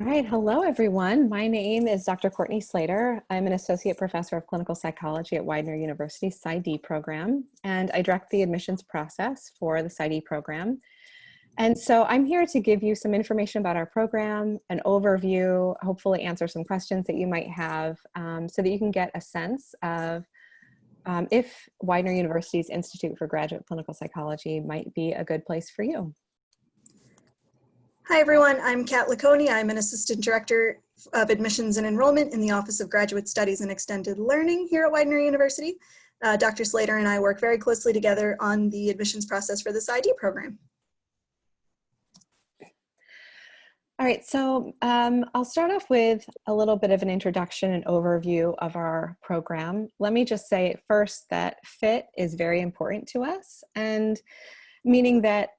All right, hello everyone. My name is Dr. Courtney Slater. I'm an associate professor of clinical psychology at Widener University Psy.D program, and I direct the admissions process for the Psy.D program. And so I'm here to give you some information about our program, an overview, hopefully answer some questions that you might have so that you can get a sense of if Widener University's Institute for Graduate Clinical Psychology might be a good place for you. Hi everyone, I'm LeConey. I'm an Assistant Director of Admissions and Enrollment in the Office of Graduate Studies and Extended Learning here at Widener University. Dr. Slater and I work very closely together on the admissions process for the Psy.D program. All right, so I'll start off with a little bit of an introduction and overview of our program. Let me just say first that fit is very important to us, and meaning that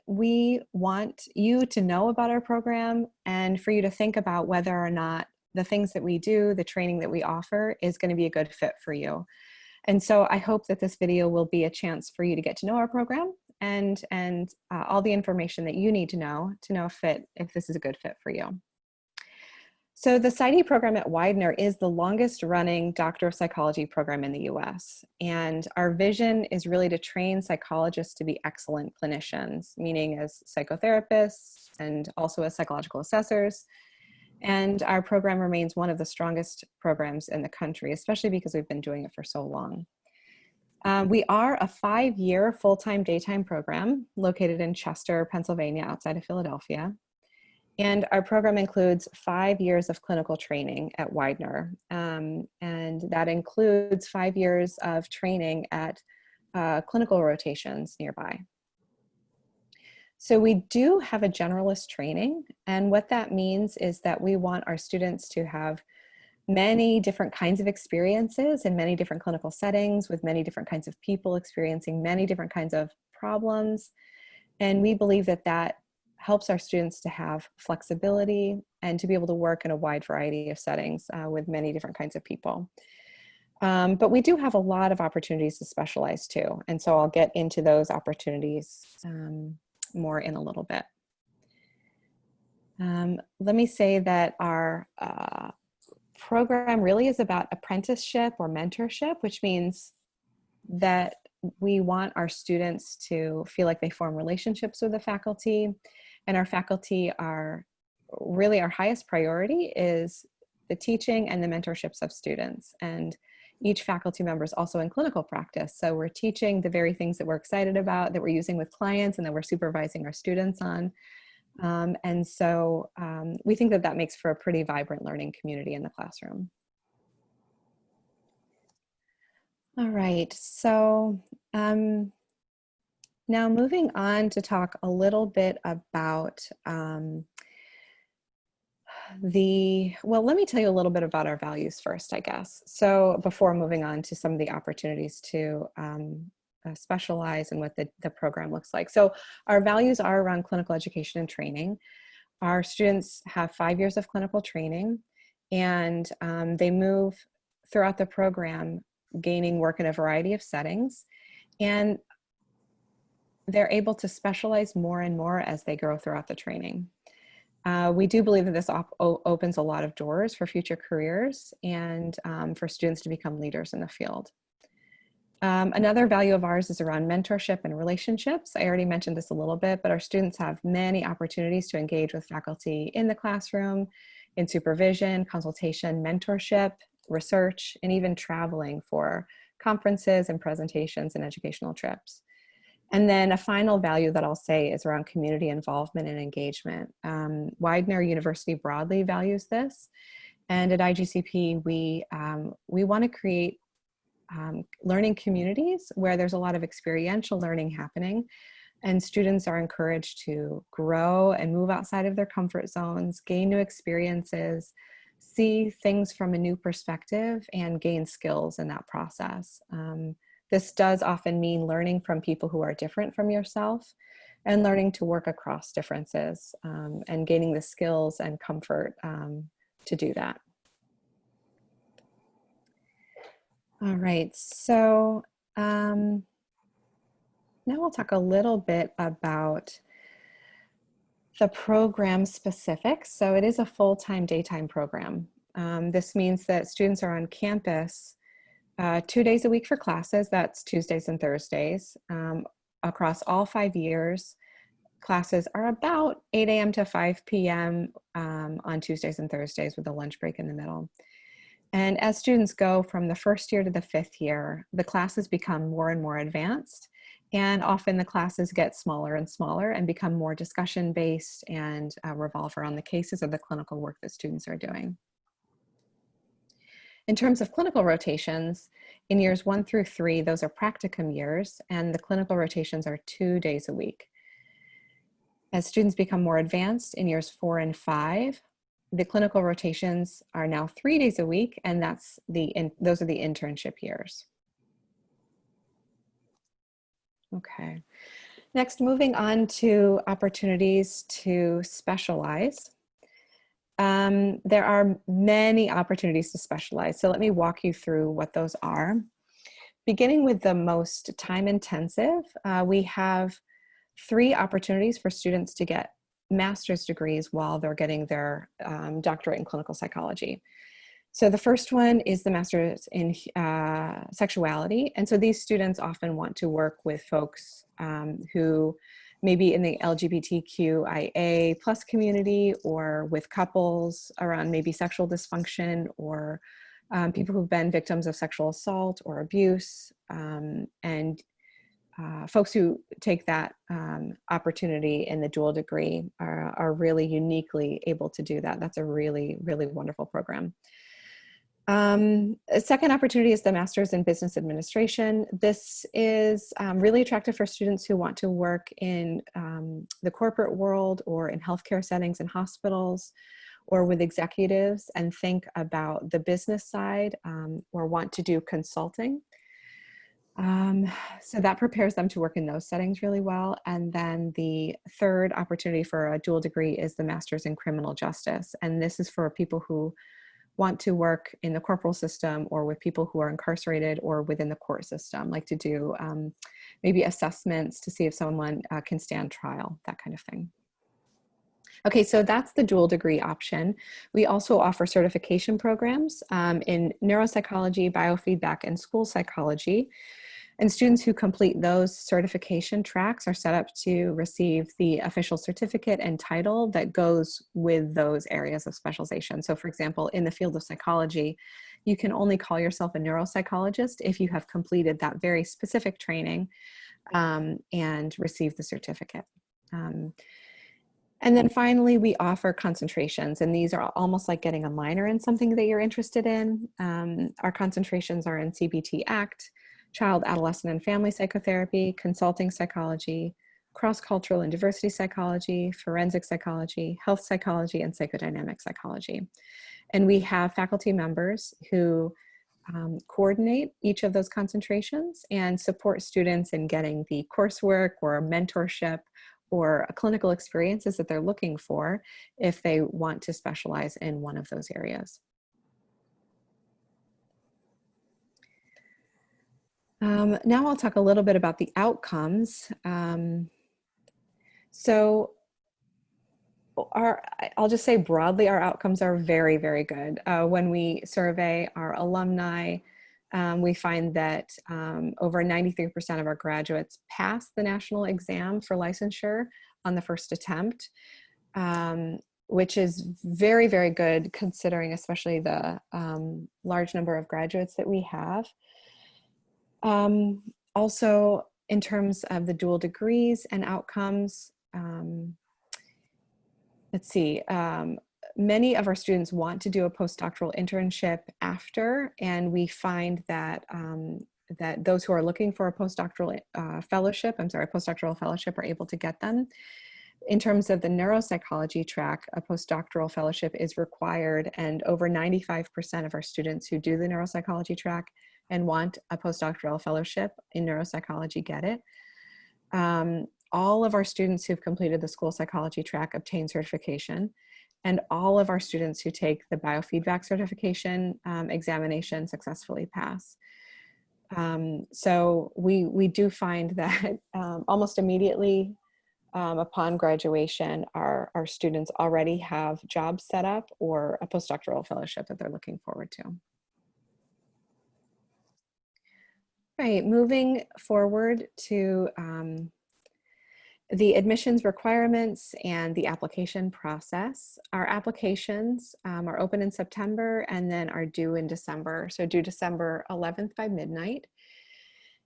we want you to know about our program and for you to think about whether or not the things that we do, the training that we offer, is going to be a good fit for you. And so I hope that this video will be a chance for you to get to know our program and all the information that you need to know if this is a good fit for you. So the Psy.D program at Widener is the longest running Doctor of Psychology program in the US. And our vision is really to train psychologists to be excellent clinicians, meaning as psychotherapists and also as psychological assessors. And our program remains one of the strongest programs in the country, especially because we've been doing it for so long. We are a 5-year full-time daytime program located in Chester, Pennsylvania, outside of Philadelphia. And our program includes 5 years of clinical training at Widener. And that includes 5 years of training at clinical rotations nearby. So we do have a generalist training. And what that means is that we want our students to have many different kinds of experiences in many different clinical settings with many different kinds of people experiencing many different kinds of problems. And we believe that that helps our students to have flexibility and to be able to work in a wide variety of settings with many different kinds of people. But we do have a lot of opportunities to specialize too. And so I'll get into those opportunities more in a little bit. Let me say that our program really is about apprenticeship or mentorship, which means that we want our students to feel like they form relationships with the faculty. And our faculty are really our highest priority is the teaching and the mentorships of students. And each faculty member is also in clinical practice. So we're teaching the very things that we're excited about, that we're using with clients, and that we're supervising our students on. And so we think that that makes for a pretty vibrant learning community in the classroom. All right, so now moving on to talk a little bit about well, let me tell you a little bit about our values first, I guess. So before moving on to some of the opportunities to specialize and what the program looks like. So our values are around clinical education and training. Our students have 5 years of clinical training, and they move throughout the program gaining work in a variety of settings. And they're able to specialize more and more as they grow throughout the training. We do believe that this opens a lot of doors for future careers and for students to become leaders in the field. Another value of ours is around mentorship and relationships. I already mentioned this a little bit, but our students have many opportunities to engage with faculty in the classroom, in supervision, consultation, mentorship, research, and even traveling for conferences and presentations and educational trips. And then a final value that I'll say is around community involvement and engagement. Widener University broadly values this. And at IGCP, we want to create learning communities where there's a lot of experiential learning happening, and students are encouraged to grow and move outside of their comfort zones, gain new experiences, see things from a new perspective, and gain skills in that process. This does often mean learning from people who are different from yourself and learning to work across differences and gaining the skills and comfort to do that. All right, so now we'll talk a little bit about the program specifics. So it is a full-time daytime program. This means that students are on campus 2 days a week for classes. That's Tuesdays and Thursdays. Across all 5 years, classes are about 8 a.m. to 5 p.m. On Tuesdays and Thursdays with a lunch break in the middle. And as students go from the first year to the 5th year, the classes become more and more advanced. And often the classes get smaller and smaller and become more discussion-based and revolve around the cases or the clinical work that students are doing. In terms of clinical rotations, in years 1 through 3, those are practicum years, and the clinical rotations are 2 days a week. As students become more advanced in years 4 and 5, the clinical rotations are now 3 days a week, and those are the internship years. Okay, next, moving on to opportunities to specialize. There are many opportunities to specialize, so let me walk you through what those are. Beginning with the most time-intensive, we have 3 opportunities for students to get master's degrees while they're getting their doctorate in clinical psychology. So the first one is the master's in sexuality. And so these students often want to work with folks who may be in the LGBTQIA plus community, or with couples around maybe sexual dysfunction, or people who've been victims of sexual assault or abuse, and folks who take that opportunity in the dual degree are really uniquely able to do that. That's a really, really wonderful program. A second opportunity is the Master's in Business Administration. This is really attractive for students who want to work in the corporate world, or in healthcare settings in hospitals, or with executives and think about the business side, or want to do consulting. So that prepares them to work in those settings really well. And then the third opportunity for a dual degree is the Master's in Criminal Justice. And this is for people who want to work in the corporal system, or with people who are incarcerated, or within the court system, like to do maybe assessments to see if someone can stand trial, that kind of thing. Okay, so that's the dual degree option. We also offer certification programs in neuropsychology, biofeedback, and school psychology. And students who complete those certification tracks are set up to receive the official certificate and title that goes with those areas of specialization. So for example, in the field of psychology, you can only call yourself a neuropsychologist if you have completed that very specific training and received the certificate. And then finally, we offer concentrations, and these are almost like getting a minor in something that you're interested in. Our concentrations are in CBT ACT, child, adolescent, and family psychotherapy, consulting psychology, cross-cultural and diversity psychology, forensic psychology, health psychology, and psychodynamic psychology. And we have faculty members who coordinate each of those concentrations and support students in getting the coursework or mentorship or clinical experiences that they're looking for if they want to specialize in one of those areas. Now I'll talk a little bit about the outcomes. I'll just say broadly, our outcomes are very, very good. When we survey our alumni, we find that over 93% of our graduates pass the national exam for licensure on the first attempt, which is very, very good considering especially the large number of graduates that we have. Also, in terms of the dual degrees and outcomes, let's see, many of our students want to do a postdoctoral internship after, and we find that that those who are looking for a postdoctoral postdoctoral fellowship are able to get them. In terms of the neuropsychology track, a postdoctoral fellowship is required, and over 95% of our students who do the neuropsychology track and want a postdoctoral fellowship in neuropsychology get it. All of our students who've completed the school psychology track obtain certification, and all of our students who take the biofeedback certification examination successfully pass. So we do find that almost immediately upon graduation, our students already have jobs set up or a postdoctoral fellowship that they're looking forward to. Right, moving forward to the admissions requirements and the application process. Our applications are open in September and then are due in December. So due December 11th by midnight.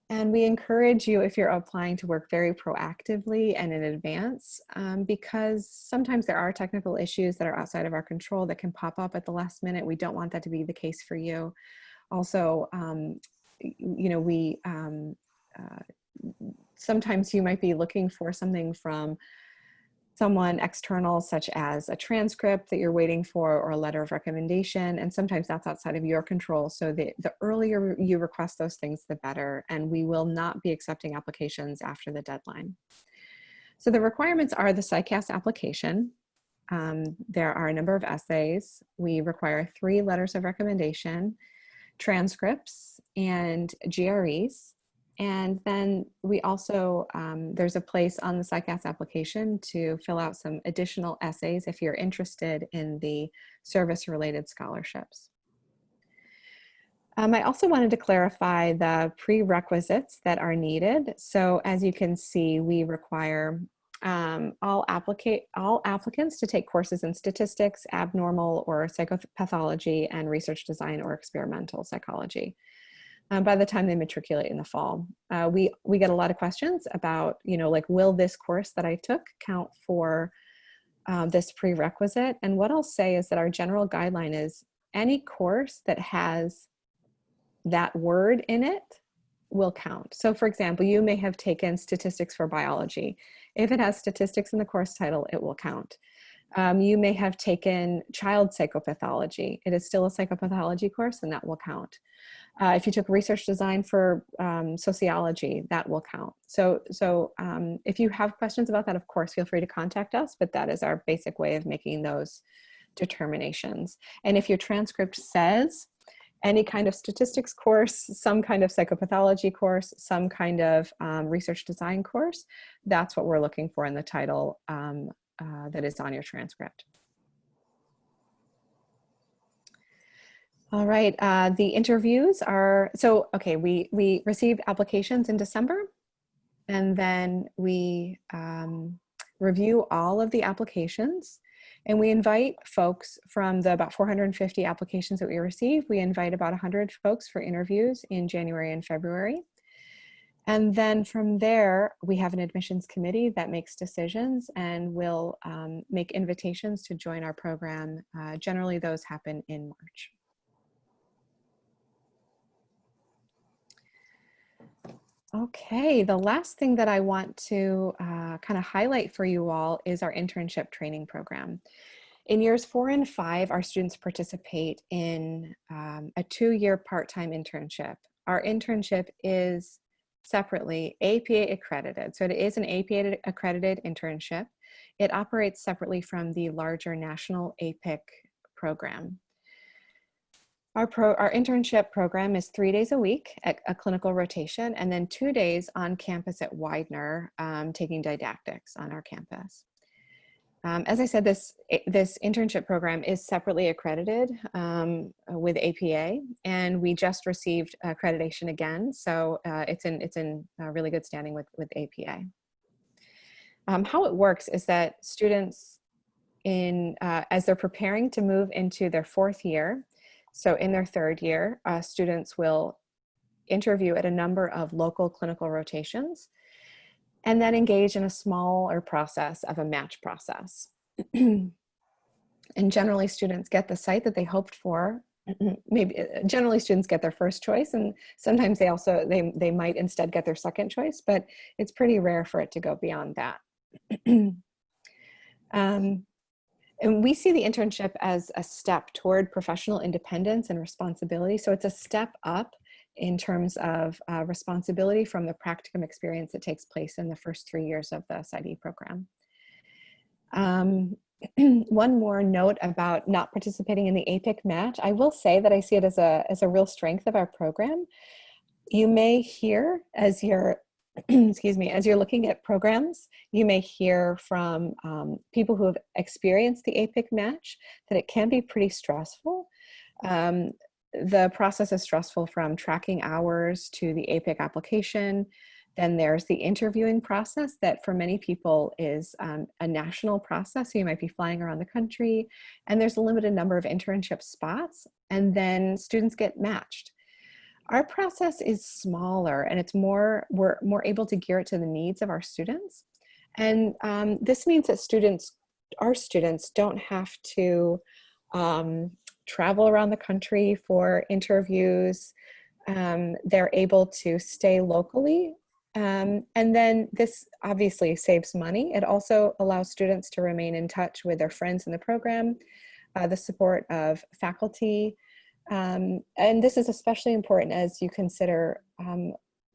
And we encourage you, if you're applying, to work very proactively and in advance, because sometimes there are technical issues that are outside of our control that can pop up at the last minute. We don't want that to be the case for you. Also, you know, sometimes you might be looking for something from someone external, such as a transcript that you're waiting for or a letter of recommendation, and sometimes that's outside of your control. So the earlier you request those things, the better, and we will not be accepting applications after the deadline. So the requirements are the PsyCast application. There are a number of essays. We require 3 letters of recommendation, transcripts, and GREs. And then we also, there's a place on the PsyCast application to fill out some additional essays if you're interested in the service-related scholarships. I also wanted to clarify the prerequisites that are needed. So as you can see, we require all applicants to take courses in statistics, abnormal or psychopathology, and research design or experimental psychology. By the time they matriculate in the fall. We get a lot of questions about, you know, like, will this course that I took count for this prerequisite? And what I'll say is that our general guideline is any course that has that word in it will count. So for example, you may have taken statistics for biology. If it has statistics in the course title, it will count. You may have taken child psychopathology. It is still a psychopathology course, and that will count. If you took research design for sociology, that will count. So if you have questions about that, of course, feel free to contact us, but that is our basic way of making those determinations. And if your transcript says any kind of statistics course, some kind of psychopathology course, some kind of research design course, that's what we're looking for in the title that is on your transcript. All right, the interviews are, so, okay, we received applications in December, and then we review all of the applications, and we invite folks from the about 450 applications that we received. We invite about 100 folks for interviews in January and February. And then from there, we have an admissions committee that makes decisions and will make invitations to join our program. Generally, those happen in March. Okay, the last thing that I want to kind of highlight for you all is our internship training program. In years 4 and 5, our students participate in a 2-year part-time internship. Our internship is separately APA accredited. So it is an APA accredited internship. It operates separately from the larger national APIC program. Our internship program is 3 days a week at a clinical rotation, and then 2 days on campus at Widener, taking didactics on our campus. As I said, this internship program is separately accredited with APA, and we just received accreditation again, so it's in really good standing with APA. How it works is that students, as they're preparing to move into their 4th year, so in their 3rd year, students will interview at a number of local clinical rotations and then engage in a smaller process of a match process. And generally students get the site that they hoped for. Generally students get their first choice, and sometimes they might instead get their second choice, but it's pretty rare for it to go beyond that. And we see the internship as a step toward professional independence and responsibility. So it's a step up in terms of responsibility from the practicum experience that takes place in the first 3 years of the Psy.D program. One more note about not participating in the APIC match. I will say that I see it as a real strength of our program. You may hear, as you're excuse me, as you're looking at programs, you may hear from people who have experienced the APIC match that it can be pretty stressful. The process is stressful from tracking hours to the APIC application. Then there's the interviewing process that for many people is a national process. So you might be flying around the country, and there's a limited number of internship spots, and then students get matched. Our process is smaller, and we're more able to gear it to the needs of our students. And this means that our students don't have to travel around the country for interviews. They're able to stay locally. And then this obviously saves money. It also allows students to remain in touch with their friends in the program, the support of faculty. And this is especially important as you consider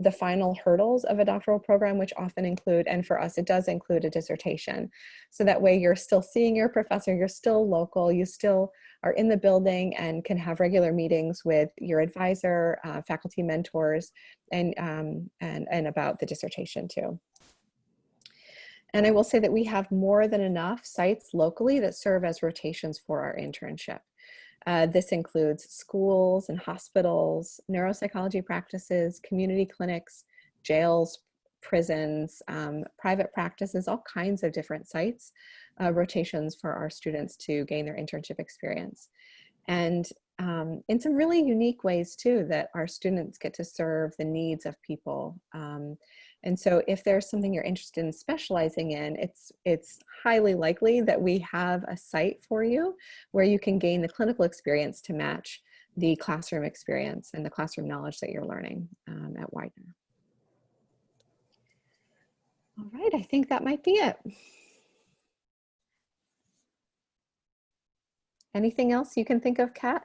the final hurdles of a doctoral program, which often include, and for us, it does include a dissertation. So that way you're still seeing your professor, you're still local, you still are in the building and can have regular meetings with your advisor, faculty mentors, and about the dissertation too. And I will say that we have more than enough sites locally that serve as rotations for our internship. This includes schools and hospitals, neuropsychology practices, community clinics, jails, prisons, private practices, all kinds of different sites, rotations for our students to gain their internship experience. And in some really unique ways too, that our students get to serve the needs of people. And so if there's something you're interested in specializing in, it's highly likely that we have a site for you where you can gain the clinical experience to match the classroom experience and the classroom knowledge that you're learning at Widener. All right, I think that might be it. Anything else you can think of, Kat?